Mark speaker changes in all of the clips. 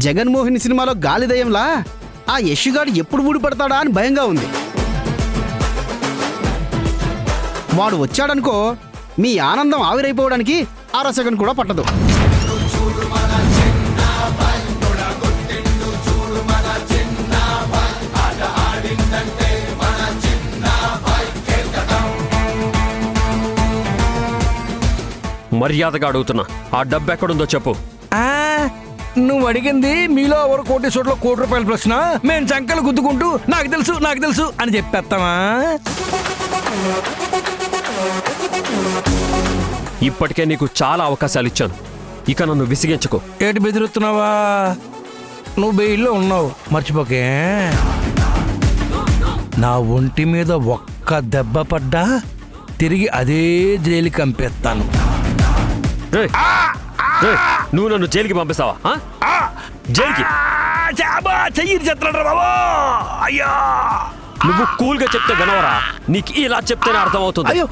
Speaker 1: జగన్మోహిని సినిమాలో గాలిదయంలా ఆ యష్గాడు ఎప్పుడు ఊడిపడతాడా అని భయంగా ఉంది. వాడు వచ్చాడనుకో మీ ఆనందం ఆవిరైపోవడానికి అర సెకండ్ కూడా పట్టదు.
Speaker 2: మర్యాదగా అడుగుతున్నా, ఆ డబ్బు ఎక్కడుందో చెప్పు.
Speaker 3: నువ్వు అడిగింది మీలో ఎవరు కోటేశ్వరులో ₹1,00,00,000 ప్రశ్న. మేము చంకలు గుద్దుకుంటూ నాకు తెలుసు అని చెప్పేస్తామా?
Speaker 2: ఇప్పటికే నీకు చాలా అవకాశాలు ఇచ్చాను, ఇక నన్ను విసిగించకు.
Speaker 3: ఏటి బెదిరుతున్నావా? నువ్వు బెయిల్లో ఉన్నావు, మర్చిపోకే. నా ఒంటి మీద ఒక్క దెబ్బ పడ్డా తిరిగి అదే జైలుకి పంపేస్తాను.
Speaker 2: నువ్వు నన్ను జైలుకి పంపిస్తావా? జైలుకి
Speaker 3: అయ్యా,
Speaker 2: నువ్వు కూల్గా చెప్తే వినవరా? నీకు ఇలా చెప్తేనే అర్థమవుతుంది.
Speaker 1: అయ్యో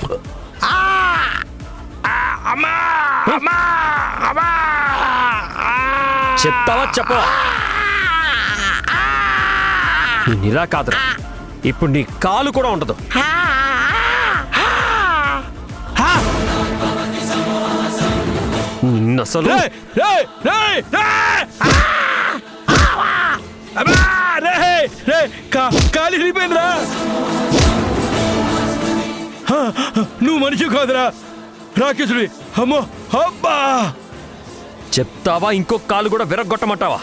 Speaker 2: చెప్తావా చెప్పవా? ఇలా కాదురా, ఇప్పుడు నీ కాలు కూడా ఉండదు. అసలు
Speaker 3: కాలి వెళ్ళిపోయిందిరా. నువ్వు మనిషి కాదురా, రాకేశుడి. అమ్మో అబ్బా!
Speaker 2: చెప్తావా? ఇంకొక కాలు కూడా విరగొట్టమంటావా?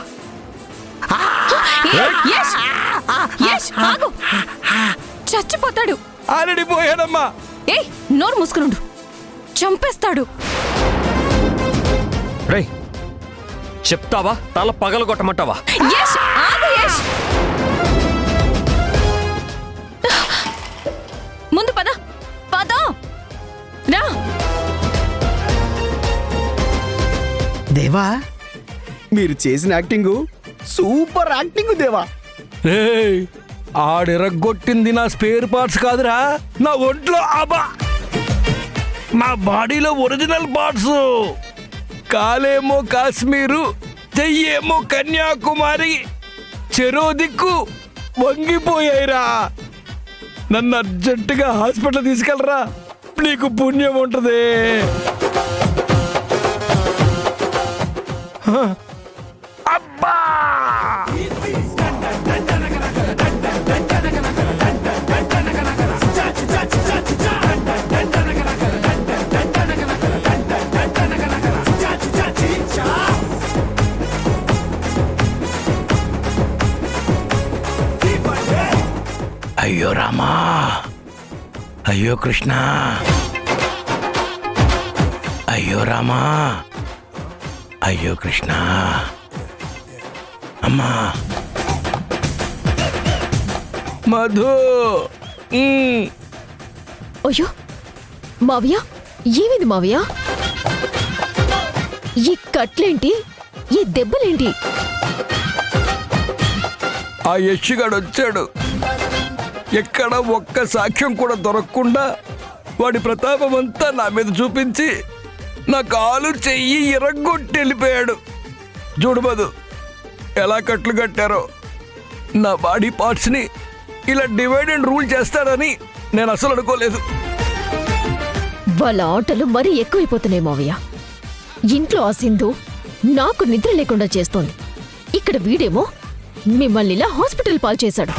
Speaker 4: చచ్చిపోతాడు.
Speaker 3: ఆల్రెడీ పోయాడమ్మా.
Speaker 4: ఏయ్, నోరు మూసుకునుండు, చంపేస్తాడు.
Speaker 2: రేయ్, చెప్తావా? తల పగలగొట్టమంటావా?
Speaker 4: ముందు పద పద రా.
Speaker 1: దేవా, మీరు చేసిన యాక్టింగ్ సూపర్ యాక్టింగ్ దేవా.
Speaker 3: ఆడిరగొట్టింది నా స్పేర్ పార్ట్స్ కాదురా, నా ఒంట్లో నా బాడీలో ఒరిజినల్ పార్ట్స్. కాలేమో కాశ్మీరు, చెయ్యేమో కన్యాకుమారి, చెరో దిక్కు వంగిపోయాయిరా. నన్ను అర్జెంటుగా హాస్పిటల్ తీసుకెళ్ళరా, నీకు పుణ్యం ఉంటుంది. అబ్బా! అయ్యో రామా, అయ్యో కృష్ణ, అయ్యో రామా, అయ్యో కృష్ణ. అమ్మా మధు.
Speaker 4: అయ్యో మావయ్య, ఏమిది మావయ్య? ఈ కట్లేంటి, ఈ దెబ్బలేంటి?
Speaker 3: ఆ యష్గాడు వచ్చాడు. ఎక్కడ ఒక్క సాక్ష్యం కూడా దొరకకుండా వాడి ప్రతాపం అంతా నా మీద చూపించి నా కాలు చెయ్యి ఇరగొట్టి వెళ్ళిపోయాడు. చూడు మధు, ఎలా కట్లు కట్టారో. నా బాడీ పార్ట్స్ని ఇలా డివైడ్ అండ్ రూల్ చేస్తారని నేను అసలు అనుకోలేదు.
Speaker 4: వాళ్ళ ఆటలు మరీ ఎక్కువైపోతున్నాయి మావయ్య. ఇంట్లో ఆ సింధు నాకు నిద్ర లేకుండా చేస్తోంది. ఇక్కడ వీడేమో మిమ్మల్ని ఇలా హాస్పిటల్ పాలు చేశాడు.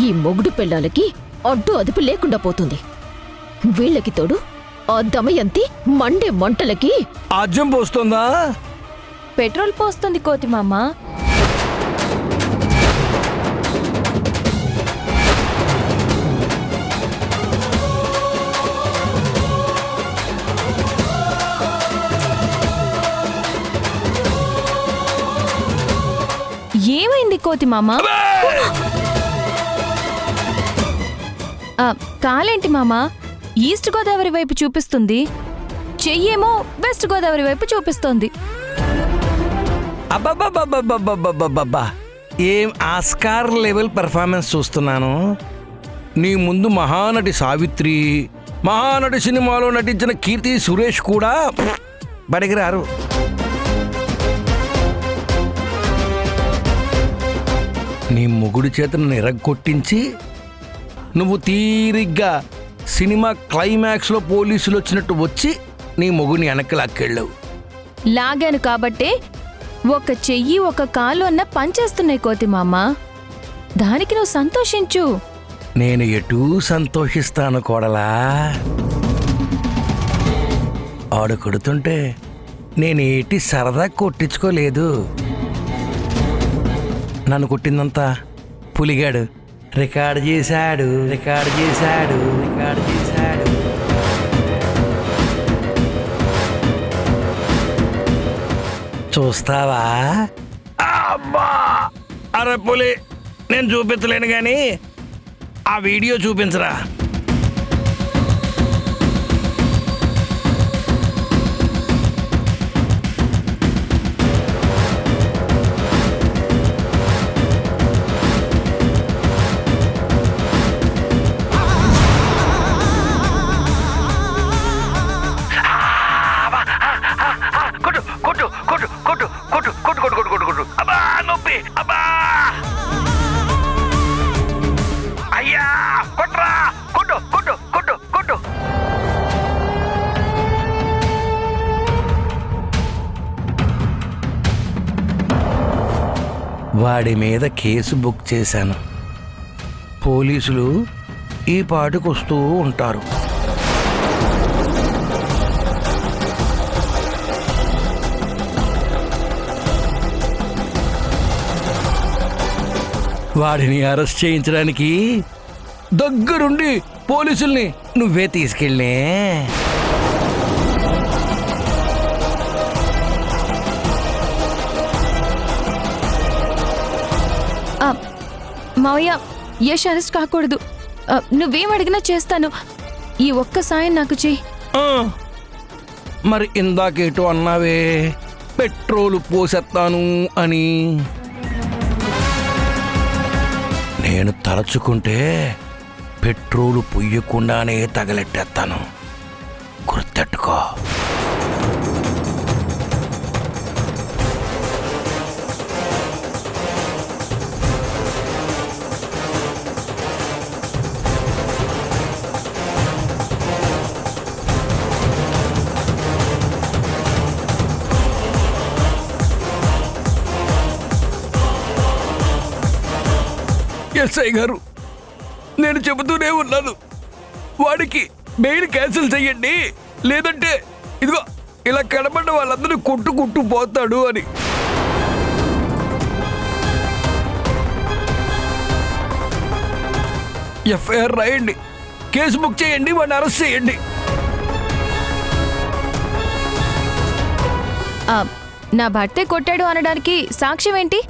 Speaker 4: ఈ మొగుడు పెళ్ళాలకి అడ్డు అదుపు లేకుండా పోతుంది. వీళ్ళకి తోడు ఆ దమయంతి మండే మంటలకి
Speaker 3: ఆజ్యం పోస్తుందా?
Speaker 4: పెట్రోల్ పోస్తుంది కోతి మామ. ఏమైంది కోతి మామ? కాలేంటి మామ ఈస్ట్ గోదావరి వైపు చూపిస్తుంది, చెయ్యేమో వెస్ట్ గోదావరి వైపు చూపిస్తోంది.
Speaker 3: అబ్బబ్బబ్బబ్బబ్బబ్బబ్బబ్బా, ఏం ఆస్కార్ లెవెల్ పెర్ఫార్మెన్స్ చూస్తున్నాను. నీ ముందు మహానటి సావిత్రి, మహానటి సినిమాలో నటించిన కీర్తి సురేష్ కూడా బడిగిరారు. నీ మొగుడి చేత నన్ను ఎరగొట్టించి నువ్వు తీరిగ్గా సినిమా క్లైమాక్స్లో పోలీసులు వచ్చినట్టు వచ్చి నీ మొగుడిని వెనక్కి లాక్కెళ్ళావు.
Speaker 5: లాగాను కాబట్టే ఒక చెయ్యి ఒక కాలు అన్న పనిచేస్తున్నాయి కోతి మామ. దానికి నువ్వు సంతోషించు.
Speaker 3: నేను ఎటూ సంతోషిస్తాను కోడలా. ఆడు కొడుతుంటే నేనేటి సరదా కొట్టించుకోలేదు. నన్ను కొట్టిందంతా పులిగాడు రికార్డు చేశాడు. చూస్తావా? అబ్బా! అరే పులి, నేను చూపించలేను కానీ ఆ వీడియో చూపించరా. వాడి మీద కేసు బుక్ చేశాను. పోలీసులు ఈ పాటుకొస్తూ ఉంటారు. వాడిని అరెస్ట్ చేయించడానికి దగ్గరుండి పోలీసుల్ని నువ్వే తీసుకెళ్ళే.
Speaker 5: మావయ్య, యష్ అరెస్ట్ కాకూడదు. నువ్వేం అడిగినా చేస్తాను. ఈ ఒక్క సాయం నాకు చెయ్యి.
Speaker 3: మరి ఇందాకేటో అన్నావే పెట్రోలు పోసేస్తాను అని. నేను తలుచుకుంటే పెట్రోలు పొయ్యకుండానే తగలెట్టేస్తాను, గుర్తెట్టుకో. ఎస్ఐ గారు, నేను చెబుతూనే ఉన్నాను, వాడికి బెయిల్ క్యాన్సిల్ చెయ్యండి, లేదంటే ఇదిగో ఇలా కనబడ్డ వాళ్ళందరూ కొట్టు పోతాడు అని. ఎఫ్ఐఆర్ రాయండి, కేసు బుక్ చేయండి, వాడిని అరెస్ట్ చేయండి.
Speaker 5: నా భర్తే కొట్టాడు అనడానికి సాక్ష్యం ఏంటి?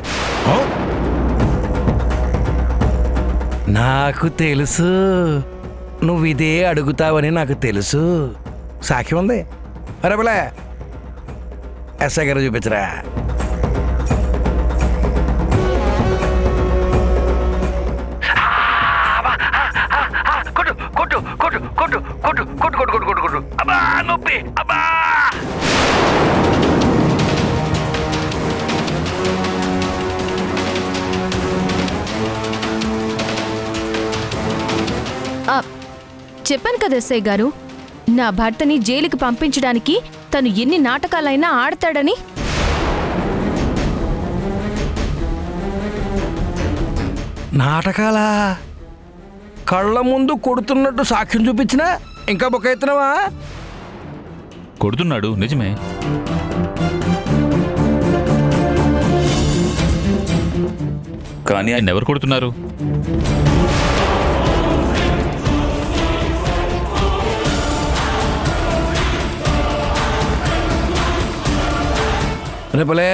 Speaker 3: నాకు తెలుసు నువ్వు ఇదే అడుగుతావని నాకు తెలుసు. సాక్షి ఉంది. అరే బలే, ఎస్ఐ గారు చూపించరా.
Speaker 5: చెప్పాను కదా ఎస్ఐ గారు, నా భర్తని జైలుకి పంపించడానికి తను ఎన్ని నాటకాలైనా ఆడతాడని.
Speaker 3: నాటకాలా? కళ్ళ ముందు కొడుతున్నట్టు సాక్ష్యం చూపించినా ఇంకా బొక్కైతున్నావా?
Speaker 6: కొడుతున్నాడు, నిజమే. కానీ ఆయన ఎవరు కొడుతున్నారు?
Speaker 3: రేపలే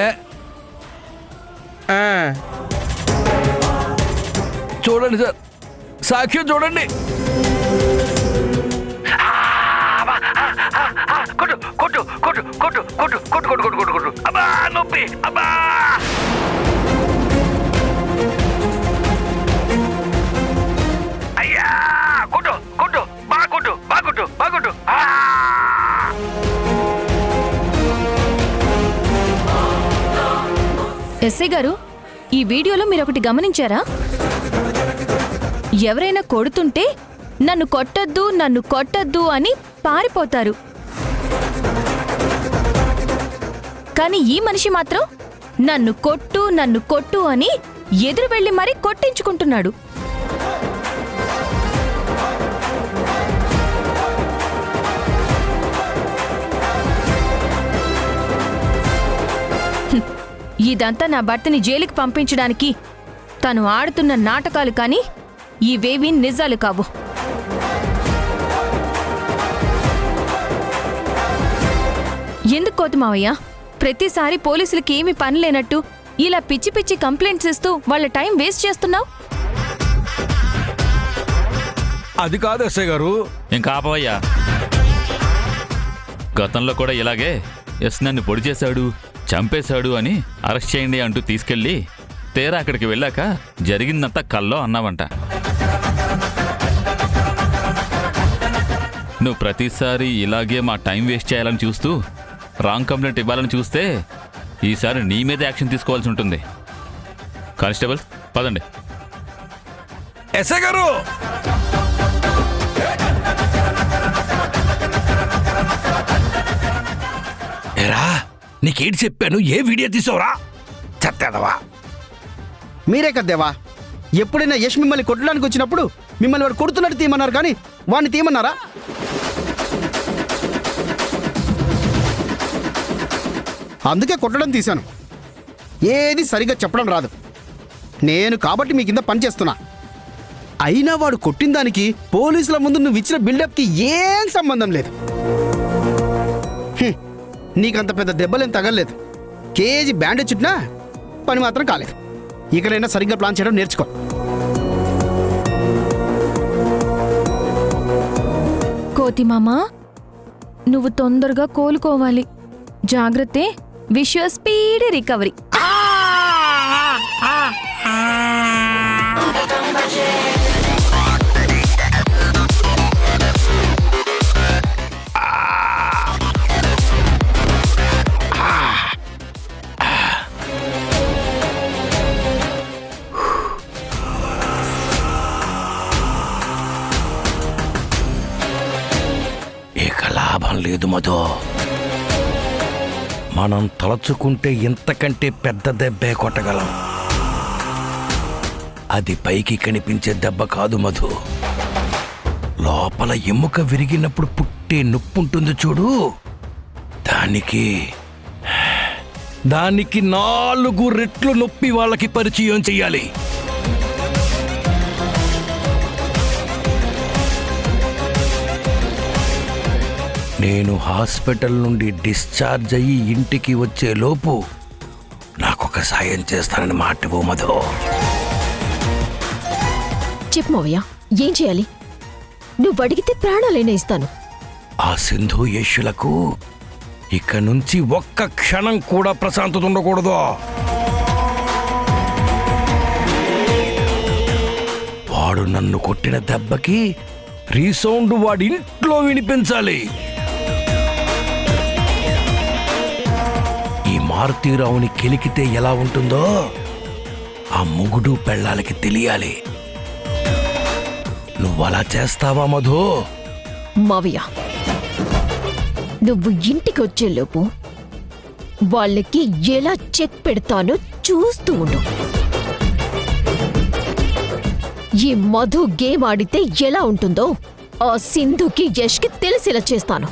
Speaker 3: చూడండి సార్, సాక్ష్యం చూడండి.
Speaker 5: ఎస్ఐ గారు, ఈ వీడియోలో మీరొకటి గమనించారా? ఎవరైనా కొడుతుంటే నన్ను కొట్టద్దు అని పారిపోతారు. కానీ ఈ మనిషి మాత్రం నన్ను కొట్టు అని ఎదురు వెళ్లి మరీ కొట్టించుకుంటున్నాడు. ఇదంతా నా భర్తని జైలుకి పంపించడానికి తను ఆడుతున్న నాటకాలు కానీ ఇవేవీ నిజాలు కావు. ఎందుకు కోతి మావయ్య ప్రతిసారి పోలీసులకి ఏమీ పని లేనట్టు ఇలా పిచ్చి పిచ్చి కంప్లైంట్స్ ఇస్తూ వాళ్ళ టైం వేస్ట్ చేస్తున్నావు?
Speaker 3: అది కాదు ఎస్ఐ గారు.
Speaker 6: ఇంకా ఆపవయ్యా. గతంలో కూడా ఇలాగే ఎస్ నన్ను పొడి చేశాడు, చంపేశాడు అని అరెస్ట్ చేయండి అంటూ తీసుకెళ్ళి తీరా అక్కడికి వెళ్ళాక జరిగిందంతా కల్లో అన్నావంట. నువ్వు ప్రతిసారి ఇలాగే మా టైం వేస్ట్ చేయాలని చూస్తూ రాంగ్ కంప్లైంట్ ఇవ్వాలని చూస్తే ఈసారి నీ మీద యాక్షన్ తీసుకోవాల్సి ఉంటుంది. కానిస్టేబుల్ పదండి.
Speaker 3: ఎస్ఐ గారు, ఏరా నీకేంటి చెప్పాను? ఏ వీడియో తీసావురా? చెత్తేదవా.
Speaker 1: మీరే కదేవా ఎప్పుడైనా యష్ మిమ్మల్ని కొట్టడానికి వచ్చినప్పుడు మిమ్మల్ని వాడు కొడుతున్నట్టు తీయమన్నారు కానీ వాడిని తీయమన్నారా? అందుకే కొట్టడం తీశాను. ఏది సరిగ్గా చెప్పడం రాదు. నేను కాబట్టి మీ కింద పని చేస్తున్నా. అయినా వాడు కొట్టిన దానికి పోలీసుల ముందు నువ్వు ఇచ్చిన బిల్డప్కి ఏం సంబంధం లేదు. నీకంత పెద్ద దెబ్బలేం తగలలేదు. కేజీ బ్యాండేజ్ చుట్టినా పని మాత్రం కాలేదు. ఇకనైనా సరిగ్గా ప్లాన్ చేయడం నేర్చుకో.
Speaker 5: కోతిమామా, నువ్వు తొందరగా కోలుకోవాలి. జాగ్రత్త. Wish you speedy recovery.
Speaker 3: ఇక లాభం లేదు మధు. మనం తలచుకుంటే ఇంతకంటే పెద్ద దెబ్బే కొట్టగలం. అది పైకి కనిపించే దెబ్బ కాదు మధు. లోపల ఎముక విరిగినప్పుడు పుట్టే నొప్పి ఉంటుంది చూడు, దానికి 4 రెట్లు నొప్పి వాళ్ళకి పరిచయం చెయ్యాలి. నేను హాస్పిటల్ నుండి డిశ్చార్జ్ అయ్యి ఇంటికి వచ్చే లోపు నాకొక సాయం చేస్తానని మాటివో మధు.
Speaker 4: చెప్పు మావయ్య, ఏం చేయాలి? నువ్వు అడిగితే ప్రాణాలైనా ఇస్తాను.
Speaker 3: ఆ సింధు యశులకు ఇక నుంచి ఒక్క క్షణం కూడా ప్రశాంతత ఉండకూడదు. వాడు నన్ను కొట్టిన దెబ్బకి రీసౌండ్ వాడి ఇంట్లో వినిపించాలి. ఈ మారుతీరావుని కెలికితే ఎలా ఉంటుందో ఆ మొగుడు పెళ్ళాలకి తెలియాలి. నువ్వలా చేస్తావా మధు?
Speaker 4: మావయ్య, నువ్వు ఇంటికి వచ్చేలోపు వాళ్ళకి ఎలా చెక్ పెడతానో చూస్తూ ఉండు. ఈ మధు గేమ్ ఆడితే ఎలా ఉంటుందో ఆ సింధుకి యష్కి తెలిసేలా చేస్తాను.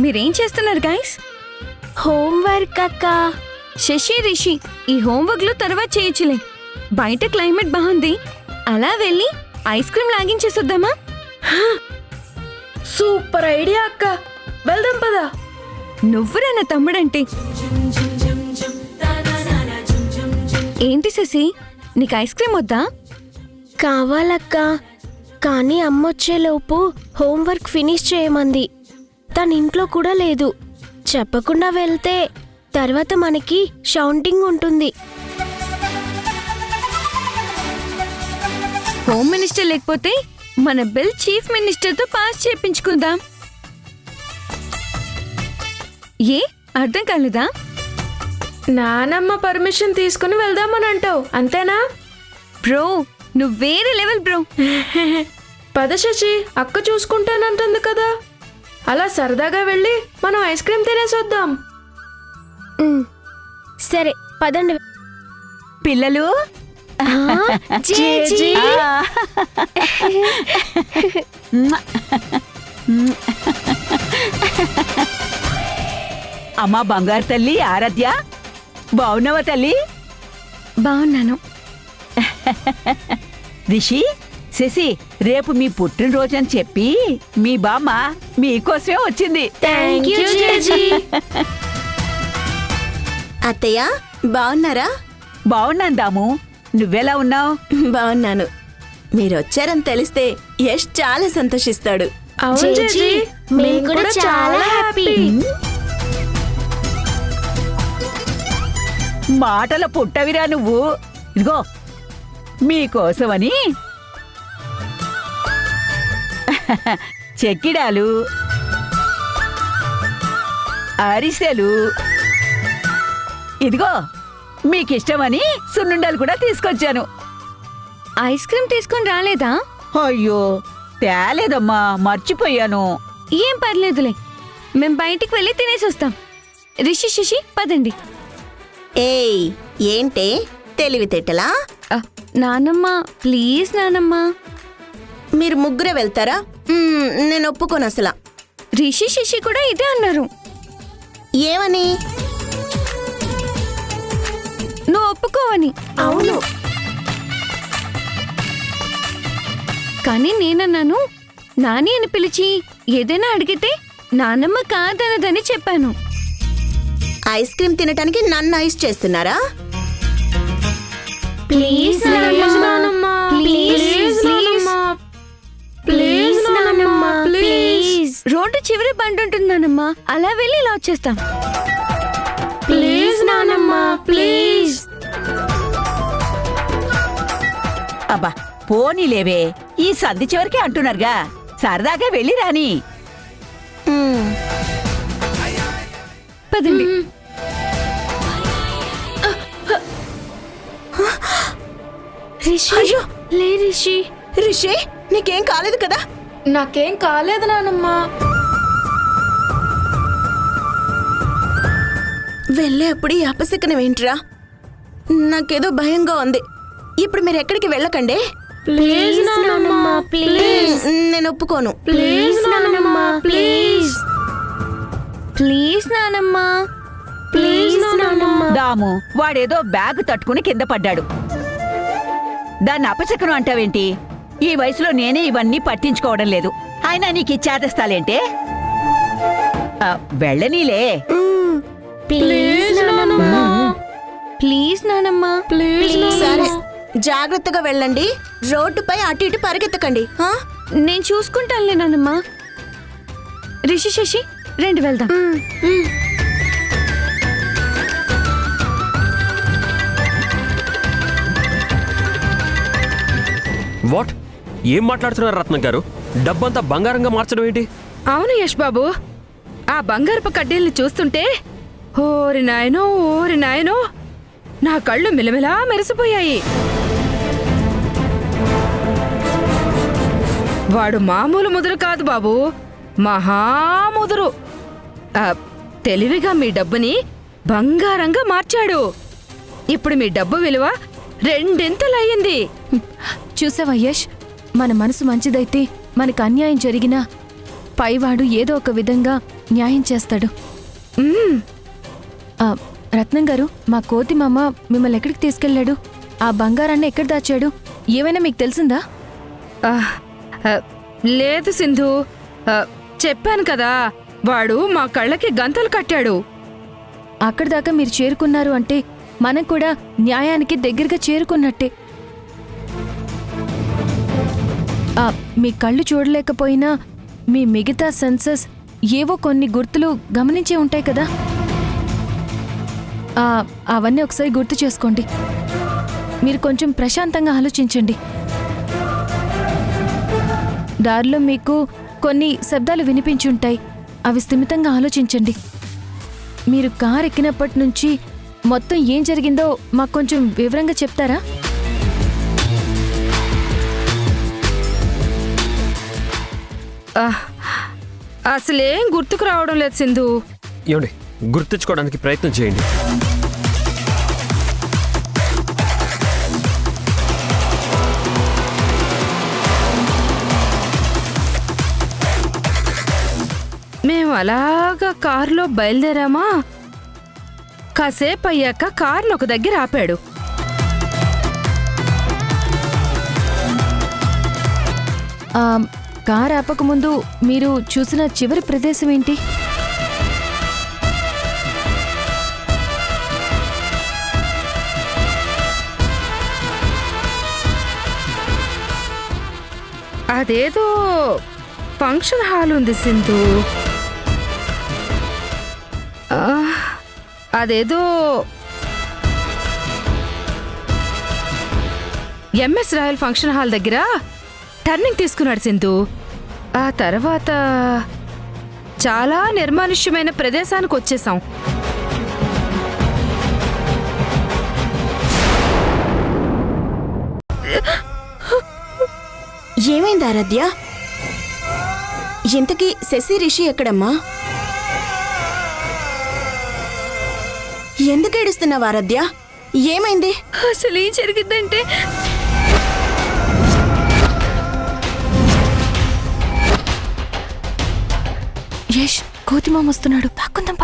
Speaker 5: మీరేం చేస్తున్నారు గైస్?
Speaker 4: హోంవర్క్ అక్క.
Speaker 5: శశి, రిషి, ఈ హోంవర్క్లు తర్వాత చేయొచ్చులే. బయట క్లైమేట్ బాగుంది, అలా వెళ్ళి ఐస్ క్రీమ్ లాగించేసొద్దామా?
Speaker 7: సూపర్ ఐడియా అక్క, వెళ్దాం పదా.
Speaker 5: నువ్వురా నా తమ్ముడంటే. ఏంటి శశి, నీకు ఐస్ క్రీమ్ వద్దా?
Speaker 7: కావాలక్క, కానీ అమ్మొచ్చేలోపు హోంవర్క్ ఫినిష్ చేయమంది.
Speaker 8: తన ఇంట్లో కూడా లేదు. చెప్పకుండా వెళ్తే తర్వాత మనకి షౌంటింగ్ ఉంటుంది.
Speaker 5: హోమ్ మినిస్టర్ లేకపోతే మన బిల్ చీఫ్ మినిస్టర్ తో పాస్ చేయించుకుందాం. ఏ అర్థం కాలేదా?
Speaker 7: నానమ్మ పర్మిషన్ తీసుకుని వెళ్దామని అంటావు అంతేనా?
Speaker 5: బ్రో నువ్వు వేరే లెవెల్ బ్రో.
Speaker 7: పద శశి, అక్క చూసుకుంటానంటుంది కదా, అలా సరదాగా వెళ్ళి మనం ఐస్ క్రీమ్ తినేసొద్దాం.
Speaker 8: సరే పదండి.
Speaker 9: పిల్లలు
Speaker 8: జేజీ.
Speaker 9: అమ్మా బంగారు తల్లి ఆరాధ్య, బావున్నావా తల్లి?
Speaker 5: బాగున్నాను.
Speaker 9: రిషి, శశి, రేపు మీ పుట్టినరోజు అని చెప్పి మీ బామ్మ మీకోసమే వచ్చింది.
Speaker 8: Thank you JG.
Speaker 10: అత్తయ్య బాగున్నారా?
Speaker 9: బావున్నాను దాము, నువ్వెలా ఉన్నావు?
Speaker 10: బాగున్నాను. మీరొచ్చారని తెలిస్తే యష్ చాలా సంతోషిస్తాడు.
Speaker 7: అవును
Speaker 8: జేజీ,
Speaker 7: జేజీ,
Speaker 8: మేము కూడా చాలా హ్యాపీ.
Speaker 9: మాటల పుట్టవిరా నువ్వు. ఇదిగో మీకోసమని చెక్కిడాలు, అరిసెలు, ఇదిగో మీకిష్టమని సున్నుండలు కూడా తీసుకొచ్చాను.
Speaker 5: ఐస్ క్రీమ్ తీసుకొని రాలేదా?
Speaker 9: అయ్యో తేలేదమ్మా, మర్చిపోయాను.
Speaker 5: ఏం పర్లేదులే, మేం బయటికి వెళ్ళి తినేసి వస్తాం. రిషి శశి పదండి.
Speaker 10: ఏయ్ ఏంటే తెలివితేటలా?
Speaker 5: నానమ్మ ప్లీజ్ నానమ్మ.
Speaker 10: మీరు ముగ్గురే వెళ్తారా? నేను ఒప్పుకోను అసలు.
Speaker 5: రిషి శశి కూడా ఇదే అన్నారు.
Speaker 10: ఏమని?
Speaker 5: నువ్వు ఒప్పుకోవని.
Speaker 10: అవును.
Speaker 5: కానీ నేనన్నాను, నాని అని పిలిచి ఏదైనా అడిగితే నానమ్మ కాదనదని చెప్పాను.
Speaker 10: ఐస్ క్రీమ్ తినటానికి నన్ను ఐస్ చేస్తున్నారా?
Speaker 8: ప్లీజ్ నానమ్మ, ప్లీజ్ నానమ్మ, ప్లీజ్ నానమ్మ, ప్లీజ్.
Speaker 5: రోడ్డు చివరి బండి ఉంటుంది నానమ్మ, అలా వెళ్ళి ఇలా వచ్చేస్తాం.
Speaker 8: ప్లీజ్ నానమ్మ, ప్లీజ్.
Speaker 9: అబ్బా పోనీలేవే, ఈ సంధి చివరికి అంటున్నారుగా, సరదాగా వెళ్ళి రాని.
Speaker 5: పదండి.
Speaker 8: రిషి,
Speaker 10: అయ్యో.
Speaker 8: లే రిషి.
Speaker 10: రిషి నీకేం కాలేదు కదా?
Speaker 7: నాకేం కాలేదు నానమ్మ.
Speaker 10: వెళ్ళేప్పుడు ఈ అపశకనం ఏంట్రా? నాకేదో భయంగా ఉంది. ఇప్పుడు మీరు ఎక్కడికి వెళ్ళకండి.
Speaker 8: ప్లీజ్ నానమ్మ, ప్లీజ్.
Speaker 10: నేను ఒప్పుకోను.
Speaker 8: ప్లీజ్ నానమ్మ, ప్లీజ్.
Speaker 5: ప్లీజ్ నానమ్మ.
Speaker 8: ప్లీజ్ నానమ్మ.
Speaker 9: దాము వాడేదో బ్యాగ్ తట్టుకుని కింద పడ్డాడు. దాన్ని అపశకనం అంటావేంటి? ఈ వయసులో నేనే ఇవన్నీ పట్టించుకోవడం లేదు. అయినా నీకు ఇచ్చేస్తాలేంటే? వెళ్ళనీలే.
Speaker 8: ప్లీజ్ నానమ్మ,
Speaker 5: ప్లీజ్ నానమ్మ.
Speaker 7: ప్లీజ్
Speaker 10: సరే జాగ్రత్తగా వెళ్ళండి. రోడ్డుపై అటు ఇటు పరిగెత్తకండి. ఆ?
Speaker 5: నేను చూసుకుంటానులే నానమ్మ. రిషి శశి రండి వెళ్దాం.
Speaker 2: వాట్? ఏం మాట్లాడుతున్నారు రత్నం గారు? డబ్బంతా బంగారంగా మార్చడం ఏంటి?
Speaker 7: అవును యష్ బాబు, ఆ బంగారపు కడ్డీల్ని చూస్తుంటే ఓరి నాయనో, ఓరి నాయనో, నా కళ్ళు మిలమిలా మెరిసిపోయాయి. వాడు మామూలు ముదురు కాదు బాబు, మహాముదురు. తెలివిగా మీ డబ్బుని బంగారంగా మార్చాడు. ఇప్పుడు మీ డబ్బు విలువ రెండింతలయ్యింది.
Speaker 5: చూసావా యష్, మన మనసు మంచిదైతే మనకు అన్యాయం జరిగినా పైవాడు ఏదో ఒక విధంగా న్యాయం చేస్తాడు. రత్నం గారు, మా కోతి మామ మిమ్మల్ని ఎక్కడికి తీసుకెళ్లాడు? ఆ బంగారాన్ని ఎక్కడ దాచాడు? ఏమైనా మీకు తెలిసిందా?
Speaker 7: లేదు సింధు, చెప్పాను కదా, వాడు మా కళ్ళకి గంతలు కట్టాడు.
Speaker 5: అక్కడి దాకా మీరు చేరుకున్నారు అంటే మనం కూడా న్యాయానికి దగ్గరగా చేరుకున్నట్టే. మీ కళ్ళు చూడలేకపోయినా మీ మిగతా సెన్సెస్ ఏవో కొన్ని గుర్తులు గమనించే ఉంటాయి కదా అవన్నీ ఒకసారి గుర్తు చేసుకోండి. మీరు కొంచెం ప్రశాంతంగా ఆలోచించండి. దారిలో మీకు కొన్ని శబ్దాలు వినిపించుంటాయి. అవి స్థిమితంగా ఆలోచించండి. మీరు కారు ఎక్కినప్పటి నుంచి మొత్తం ఏం జరిగిందో మాకు కొంచెం వివరంగా చెప్తారా?
Speaker 7: అసలేం గుర్తుకు రావడం లేదు సింధు.
Speaker 2: ఏమండి, గుర్తించుకోవడానికి ప్రయత్నం చేయండి.
Speaker 7: మేము అలాగా కారులో బయలుదేరామా, కాసేపు అయ్యాక కారును ఒక దగ్గర ఆపాడు.
Speaker 5: కారు ఆపకముందు మీరు చూసిన చివరి ప్రదేశం ఏంటి?
Speaker 7: అదేదో ఫంక్షన్ హాల్ ఉంది సింధు. అదేదో ఎంఎస్ రాయల్ ఫంక్షన్ హాల్ దగ్గర టర్నింగ్ తీసుకున్నాడు సింధు. ఆ తర్వాత చాలా నిర్మానుష్యమైన ప్రదేశానికి వచ్చేసాం.
Speaker 10: ఏమైంది ఆరాధ్య? ఇంతకీ శశి రిషి ఎక్కడమ్మా? ఎందుకు ఏడుస్తున్నావు ఆరాధ్య? ఏమైంది?
Speaker 7: అసలు ఏం జరిగిందంటే
Speaker 5: యష్, కోతిమామ వస్తున్నాడు. దాక్కుందాం.